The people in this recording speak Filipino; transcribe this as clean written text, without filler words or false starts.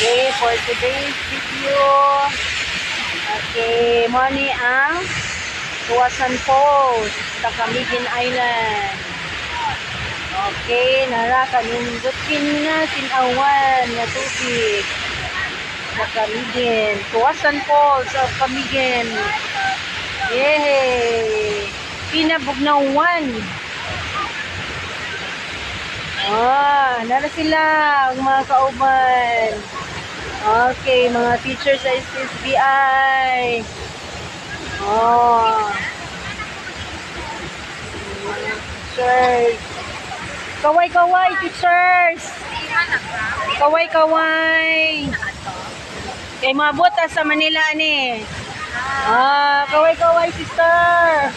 Okay, for today's video, okay, money ang Tuwasan Falls sa Camiguin Island. Okay, nara kanindot na sinawan na tubig sa Camiguin. Tuwasan Falls sa Camiguin. Yay! Pinabugnawan. Nara sila ang mga kauban. Okay, mga teachers sa SSBI. Teachers. Kaway-kaway, teachers. Kaway-kaway. Kay mabot sa Manila ni. Kaway-kaway, sister.